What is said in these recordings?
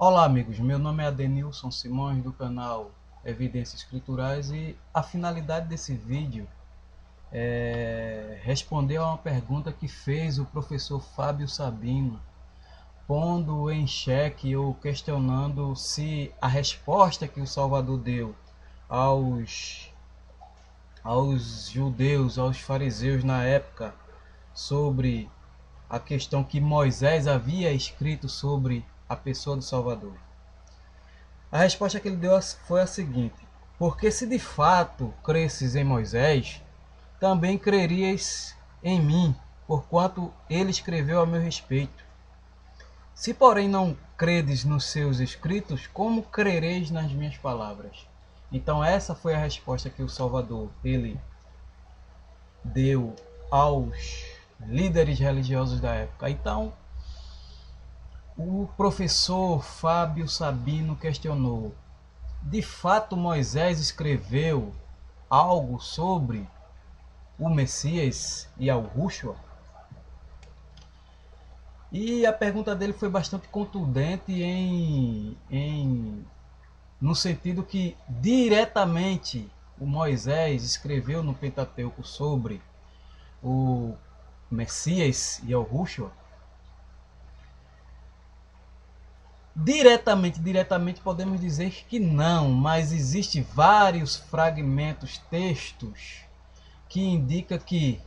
Olá amigos, meu nome é Adenilson Simões do canal Evidências Escriturais e a finalidade desse vídeo é responder a uma pergunta que fez o professor Fábio Sabino, pondo em xeque ou questionando se a resposta que o Salvador deu aos, aos judeus, aos fariseus na época, sobre a questão que Moisés havia escrito sobre a pessoa do Salvador. A resposta que ele deu foi a seguinte: porque se de fato cresces em Moisés, também crerias em mim, porquanto ele escreveu a meu respeito. Se porém não credes nos seus escritos, como crereis nas minhas palavras? Então essa foi a resposta que o Salvador ele deu aos líderes religiosos da época. Então o professor Fábio Sabino questionou: de fato Moisés escreveu algo sobre o Messias e Yahushua? E a pergunta dele foi bastante contundente no sentido que diretamente o Moisés escreveu no Pentateuco sobre o Messias e Yahushua. Diretamente podemos dizer que não, mas existem vários fragmentos, textos que indicam que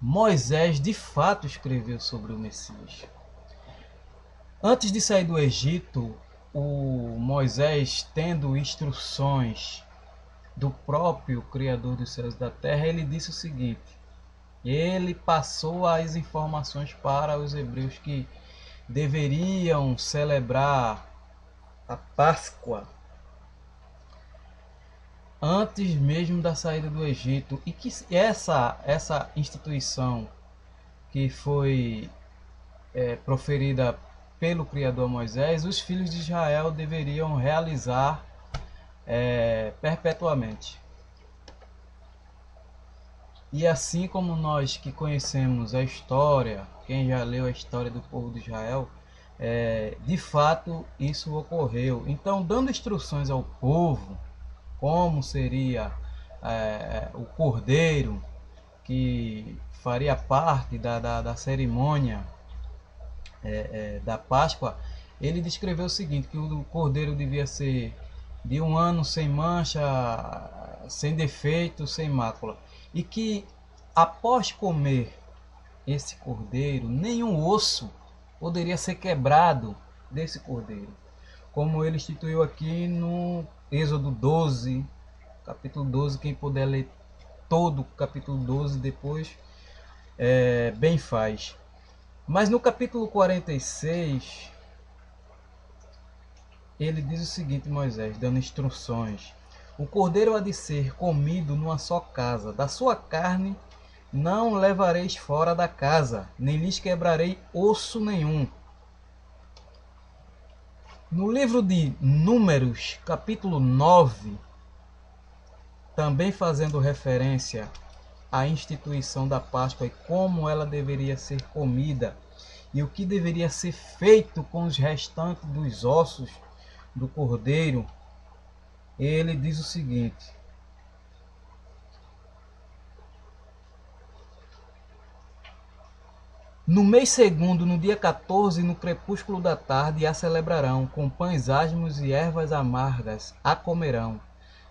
Moisés de fato escreveu sobre o Messias. Antes de sair do Egito, o Moisés, tendo instruções do próprio Criador dos céus e da terra, ele disse o seguinte: ele passou as informações para os hebreus que deveriam celebrar a Páscoa antes mesmo da saída do Egito, e que essa instituição que foi proferida pelo Criador Moisés, os filhos de Israel deveriam realizar perpetuamente. E assim como nós que conhecemos a história, quem já leu a história do povo de Israel, de fato isso ocorreu. Então, dando instruções ao povo, como seria o cordeiro que faria parte da cerimônia da Páscoa, ele descreveu o seguinte: que o cordeiro devia ser de 1 ano sem mancha, sem defeito, sem mácula, e que após comer esse cordeiro, nenhum osso poderia ser quebrado desse cordeiro, como ele instituiu aqui no Êxodo 12, capítulo 12. Quem puder ler todo o capítulo 12 depois, bem faz. Mas no capítulo 46, ele diz o seguinte: Moisés, dando instruções: o cordeiro há de ser comido numa só casa, da sua carne não levareis fora da casa, nem lhes quebrarei osso nenhum. No livro de Números, capítulo 9, também fazendo referência à instituição da Páscoa e como ela deveria ser comida e o que deveria ser feito com os restantes dos ossos do cordeiro, ele diz o seguinte: no mês segundo, no dia 14, no crepúsculo da tarde, a celebrarão, com pães asmos e ervas amargas a comerão.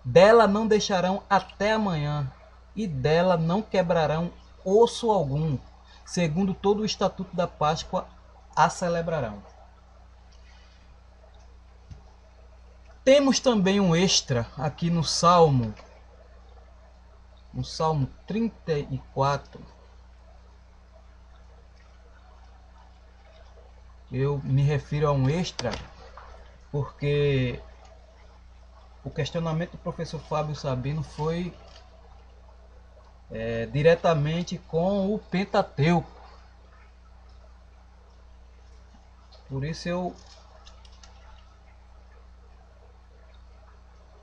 Dela não deixarão até amanhã, e dela não quebrarão osso algum. Segundo todo o estatuto da Páscoa, a celebrarão. Temos também um extra aqui no Salmo 34. Eu me refiro a um extra porque o questionamento do professor Fábio Sabino foi diretamente com o Pentateuco. Por isso eu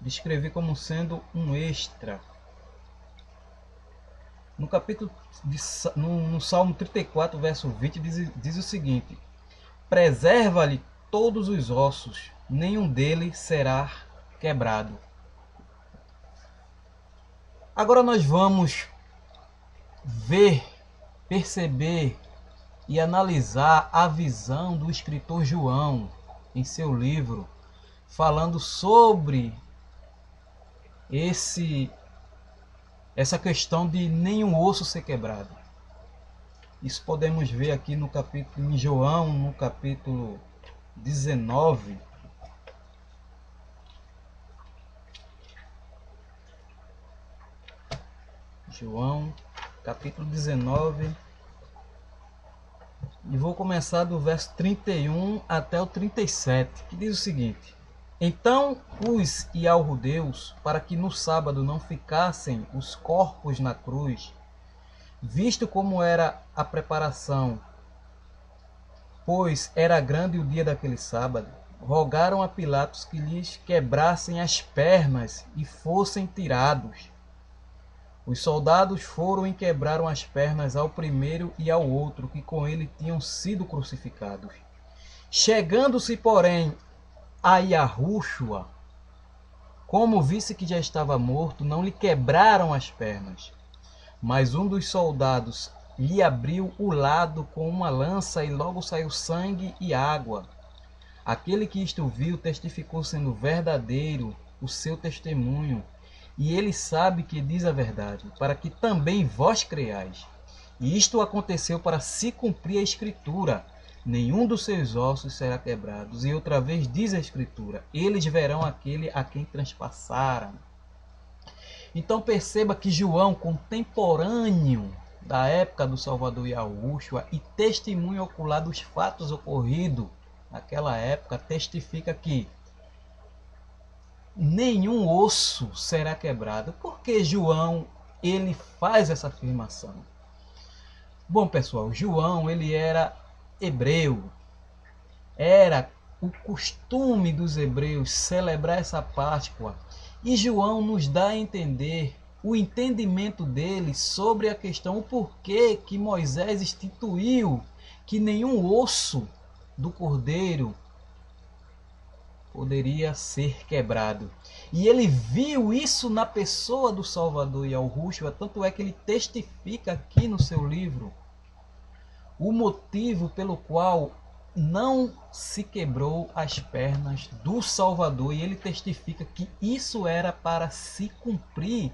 descrevi como sendo um extra. No capítulo no Salmo 34, verso 20, diz o seguinte: preserva-lhe todos os ossos, nenhum deles será quebrado. Agora nós vamos ver, perceber e analisar a visão do escritor João em seu livro, falando sobre essa questão de nenhum osso ser quebrado. Isso podemos ver aqui no capítulo, em João, no capítulo 19. João, capítulo 19. E vou começar do verso 31 até o 37, que diz o seguinte: Então pus ao Deus para que no sábado não ficassem os corpos na cruz, visto como era a preparação, pois era grande o dia daquele sábado, rogaram a Pilatos que lhes quebrassem as pernas e fossem tirados. Os soldados foram e quebraram as pernas ao primeiro e ao outro, que com ele tinham sido crucificados. Chegando-se, porém, a Iarúxua, como visse que já estava morto, não lhe quebraram as pernas. Mas um dos soldados lhe abriu o lado com uma lança, e logo saiu sangue e água. Aquele que isto viu testificou sendo verdadeiro o seu testemunho, e ele sabe que diz a verdade, para que também vós creiais. E isto aconteceu para se cumprir a Escritura: nenhum dos seus ossos será quebrado. E outra vez diz a Escritura: eles verão aquele a quem transpassaram. Então perceba que João, contemporâneo da época do Salvador Yahushua e testemunho ocular dos fatos ocorridos naquela época, testifica que nenhum osso será quebrado. Por que João ele faz essa afirmação? Bom, pessoal, João ele era hebreu. Era o costume dos hebreus celebrar essa Páscoa. E João nos dá a entender o entendimento dele sobre a questão, o porquê que Moisés instituiu que nenhum osso do cordeiro poderia ser quebrado. E ele viu isso na pessoa do Salvador Yahushua, tanto é que ele testifica aqui no seu livro o motivo pelo qual não se quebrou as pernas do Salvador, e ele testifica que isso era para se cumprir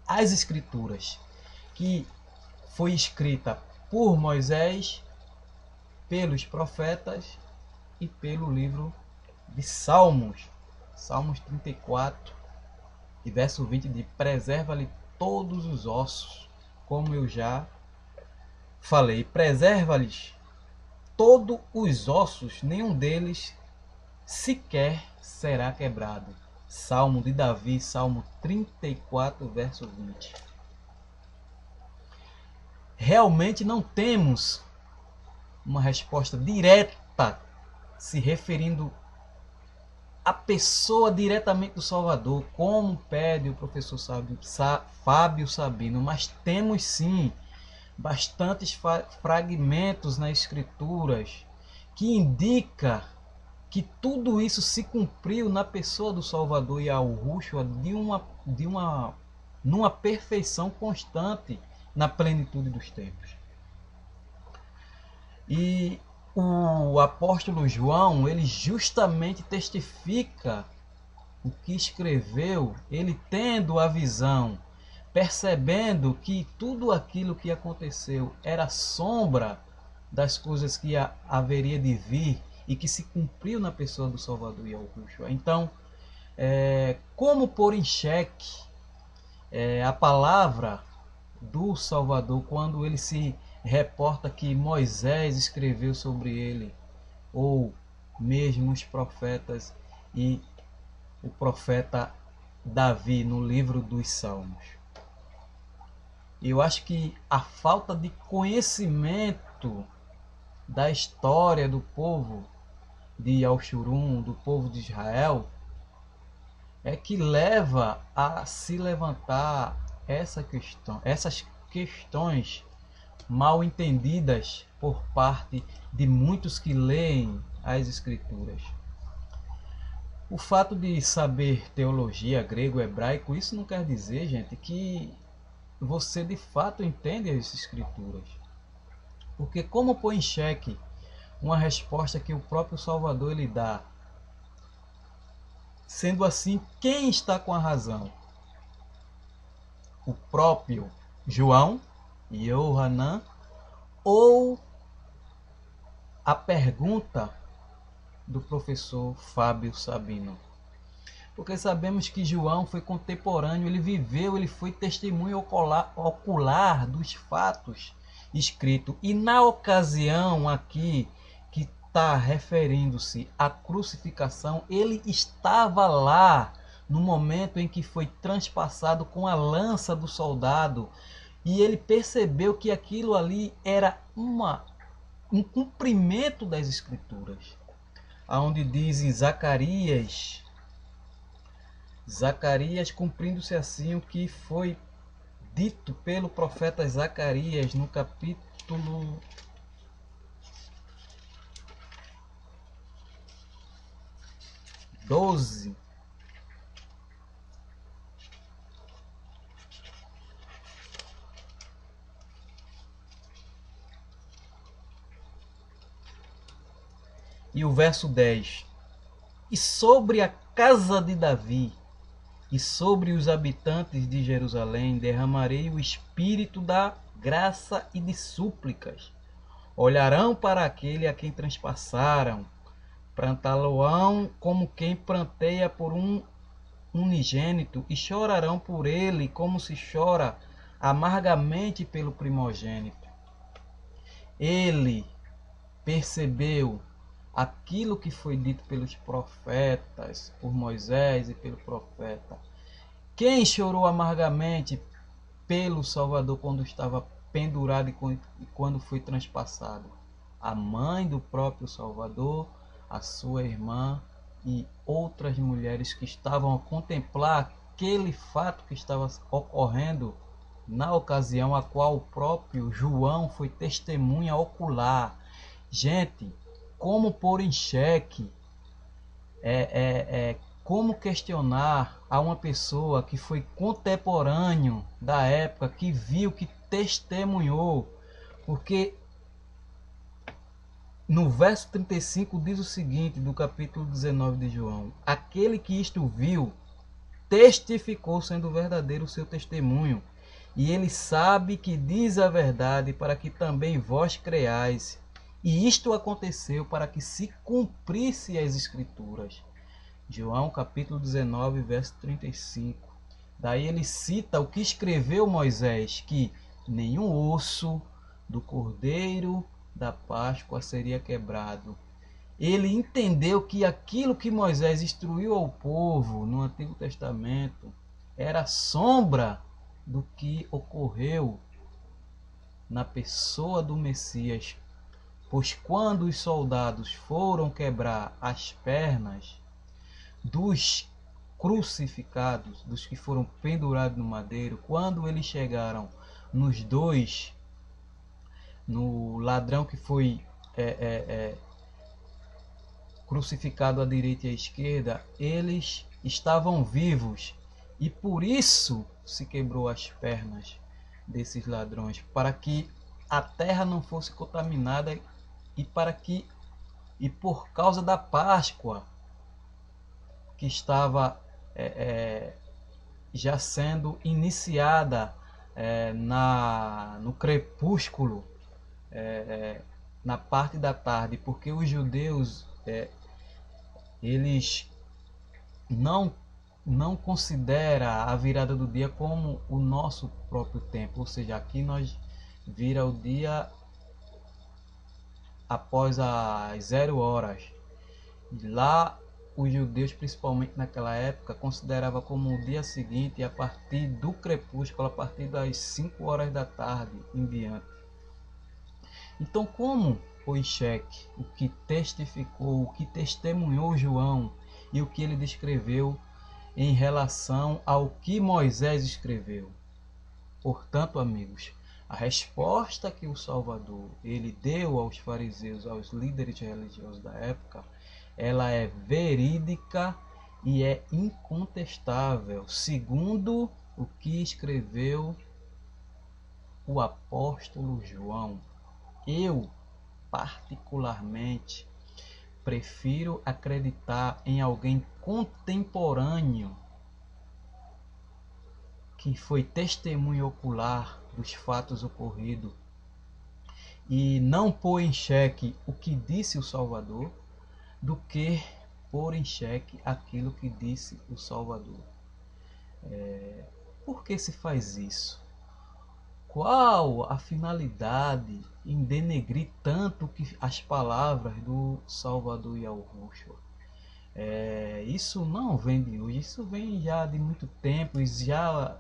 as Escrituras, que foi escrita por Moisés, pelos profetas e pelo livro de Salmos. Salmos 34 e verso 20 diz: preserva-lhe todos os ossos, como eu já falei, preserva-lhes todos os ossos, nenhum deles sequer será quebrado. Salmo de Davi, Salmo 34, verso 20. Realmente não temos uma resposta direta se referindo à pessoa diretamente do Salvador, como pede o professor Fábio Sabino, mas temos sim bastantes fragmentos nas Escrituras que indica que tudo isso se cumpriu na pessoa do Salvador Yahushua numa perfeição constante na plenitude dos tempos. E o apóstolo João, ele justamente testifica o que escreveu, ele tendo a visão, percebendo que tudo aquilo que aconteceu era sombra das coisas que haveria de vir e que se cumpriu na pessoa do Salvador Yahushua. Então, como pôr em xeque a palavra do Salvador quando ele se reporta que Moisés escreveu sobre ele, ou mesmo os profetas e o profeta Davi no livro dos Salmos? Eu acho que a falta de conhecimento da história do povo de Yashurum, do povo de Israel, é que leva a se levantar essas questões mal entendidas por parte de muitos que leem as Escrituras. O fato de saber teologia, grego, hebraico, isso não quer dizer, gente, que você de fato entende as Escrituras. Porque como pôr em xeque uma resposta que o próprio Salvador lhe dá? Sendo assim, quem está com a razão? O próprio João, Yohanan, ou a pergunta do professor Fábio Sabino? Porque sabemos que João foi contemporâneo, ele viveu, ele foi testemunho ocular dos fatos escritos. E na ocasião aqui que está referindo-se à crucificação, ele estava lá no momento em que foi transpassado com a lança do soldado, e ele percebeu que aquilo ali era um cumprimento das Escrituras, aonde diz em Zacarias cumprindo-se assim o que foi dito pelo profeta Zacarias no capítulo 12. E o verso 10. E sobre a casa de Davi e sobre os habitantes de Jerusalém derramarei o espírito da graça e de súplicas. Olharão para aquele a quem transpassaram, plantá-lo-ão como quem planteia por um unigênito, e chorarão por ele como se chora amargamente pelo primogênito. Ele percebeu aquilo que foi dito pelos profetas, por Moisés e pelo profeta. Quem chorou amargamente pelo Salvador quando estava pendurado e quando foi transpassado? A mãe do próprio Salvador, a sua irmã e outras mulheres que estavam a contemplar aquele fato que estava ocorrendo na ocasião a qual o próprio João foi testemunha ocular. Gente, como pôr em xeque, como questionar a uma pessoa que foi contemporâneo da época, que viu, que testemunhou? Porque no verso 35 diz o seguinte, do capítulo 19 de João: aquele que isto viu, testificou sendo verdadeiro o seu testemunho, e ele sabe que diz a verdade, para que também vós creais. E isto aconteceu para que se cumprisse as Escrituras. João capítulo 19, verso 35. Daí ele cita o que escreveu Moisés, que nenhum osso do cordeiro da Páscoa seria quebrado. Ele entendeu que aquilo que Moisés instruiu ao povo no Antigo Testamento era sombra do que ocorreu na pessoa do Messias. Pois quando os soldados foram quebrar as pernas dos crucificados, dos que foram pendurados no madeiro, quando eles chegaram nos dois, no ladrão que foi crucificado à direita e à esquerda, eles estavam vivos, e por isso se quebrou as pernas desses ladrões, para que a terra não fosse contaminada e por causa da Páscoa que estava já sendo iniciada no crepúsculo, na parte da tarde, porque os judeus eles não considera a virada do dia como o nosso próprio tempo, ou seja, aqui nós vira o dia após as 0 horas. Lá os judeus, principalmente naquela época, considerava como o dia seguinte, a partir do crepúsculo, a partir das 5 horas da tarde em diante. Então, como pôr em xeque o que testificou, o que testemunhou João e o que ele descreveu em relação ao que Moisés escreveu? Portanto, amigos, A resposta que o Salvador ele deu aos fariseus, aos líderes religiosos da época, ela é verídica e é incontestável, segundo o que escreveu o apóstolo João. Eu, particularmente, prefiro acreditar em alguém contemporâneo que foi testemunha ocular dos fatos ocorridos e não pôr em xeque o que disse o Salvador, do que pôr em xeque aquilo que disse o Salvador. Por que se faz isso? Qual a finalidade em denegrir tanto que as palavras do Salvador Yahushua? Isso não vem de hoje, isso vem já de muito tempo,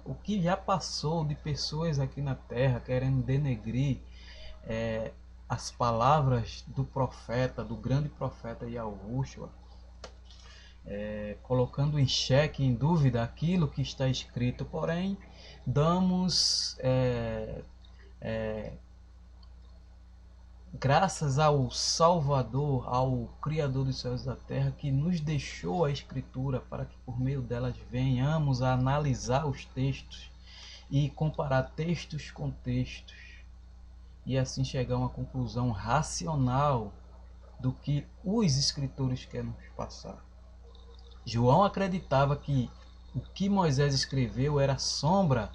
o que já passou de pessoas aqui na Terra querendo denegrir as palavras do profeta, do grande profeta Yahushua, colocando em xeque, em dúvida aquilo que está escrito, porém damos graças ao Salvador, ao Criador dos céus e da terra, que nos deixou a Escritura para que por meio delas venhamos a analisar os textos e comparar textos com textos e assim chegar a uma conclusão racional do que os escritores querem nos passar. João acreditava que o que Moisés escreveu era sombra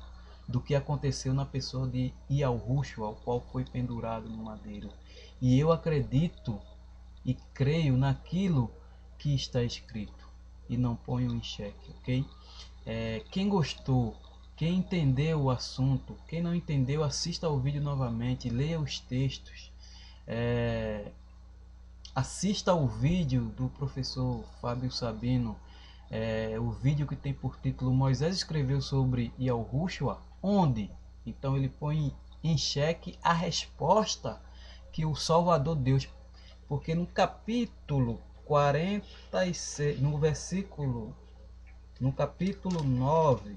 do que aconteceu na pessoa de Yahushua, ao qual foi pendurado no madeiro. E eu acredito e creio naquilo que está escrito e não ponho em xeque, ok? Quem gostou, quem entendeu o assunto, quem não entendeu, assista ao vídeo novamente, leia os textos, assista ao vídeo do professor Fábio Sabino, o vídeo que tem por título Moisés escreveu sobre Yahushua, onde então ele põe em xeque a resposta que o Salvador deu, porque no capítulo 46, no capítulo 9,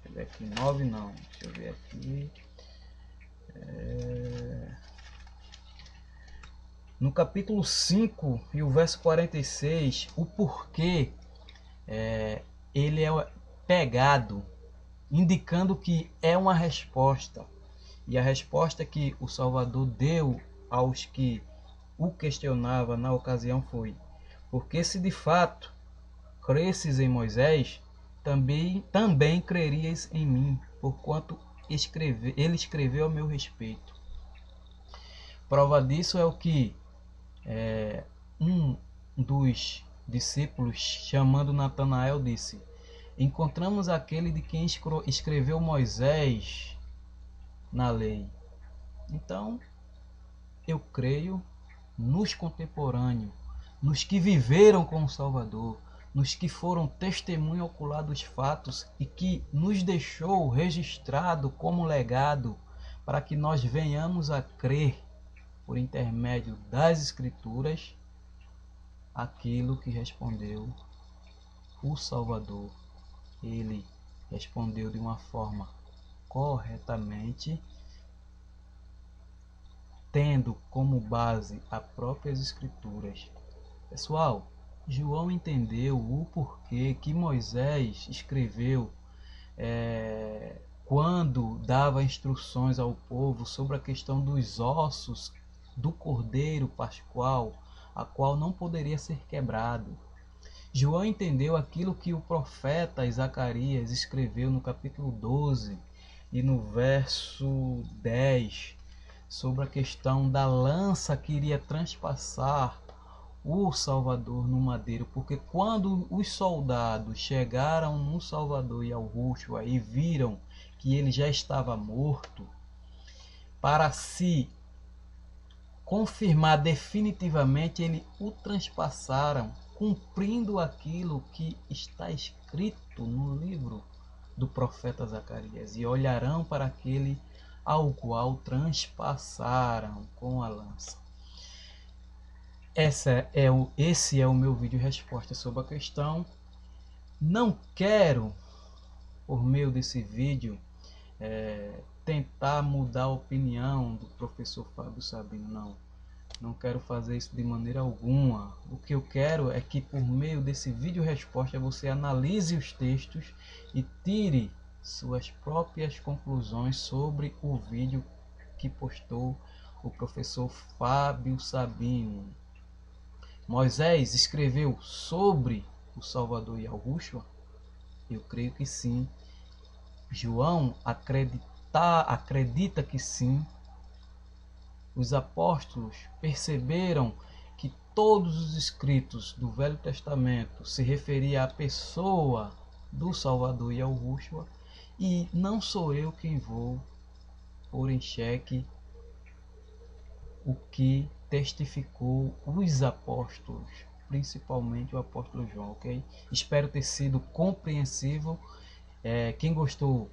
deixa eu ver aqui, 9 não, deixa eu ver aqui, no capítulo 5 e o verso 46, o porquê ele é pegado, indicando que é uma resposta. E a resposta que o Salvador deu aos que o questionavam na ocasião foi: porque se de fato cresces em Moisés, também crerias em mim, porquanto ele escreveu a meu respeito. Prova disso é o que um dos discípulos, chamando Natanael, disse: encontramos aquele de quem escreveu Moisés na lei. Então, eu creio nos contemporâneos, nos que viveram com o Salvador, nos que foram testemunha ocular dos fatos e que nos deixou registrado como legado para que nós venhamos a crer, por intermédio das Escrituras, aquilo que respondeu o Salvador. Ele respondeu de uma forma corretamente, tendo como base as próprias Escrituras. Pessoal, João entendeu o porquê que Moisés escreveu quando dava instruções ao povo sobre a questão dos ossos do Cordeiro Pascual, a qual não poderia ser quebrado. João entendeu aquilo que o profeta Zacarias escreveu no capítulo 12 e no verso 10, sobre a questão da lança que iria transpassar o Salvador no madeiro, porque quando os soldados chegaram no Salvador e ao Yahushua e viram que ele já estava morto, para se confirmar definitivamente, eles o transpassaram, cumprindo aquilo que está escrito no livro do profeta Zacarias, e olharão para aquele ao qual transpassaram com a lança. Esse é o meu vídeo resposta sobre a questão. Não quero, por meio desse vídeo, tentar mudar a opinião do professor Fábio Sabino, não. Não quero fazer isso de maneira alguma. O que eu quero é que por meio desse vídeo resposta você analise os textos e tire suas próprias conclusões sobre o vídeo que postou o professor Fábio Sabino. Moisés escreveu sobre o Salvador Yahushua? Eu creio que sim. João acredita que sim. Os apóstolos perceberam que todos os escritos do Velho Testamento se referiam à pessoa do Salvador Yahushua, e não sou eu quem vou pôr em xeque o que testificou os apóstolos, principalmente o apóstolo João, ok? Espero ter sido compreensível. Quem gostou,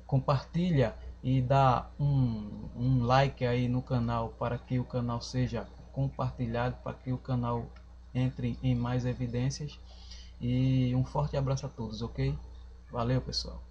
compartilha e dá um like aí no canal para que o canal seja compartilhado, para que o canal entre em mais evidências. E um forte abraço a todos, ok? Valeu, pessoal.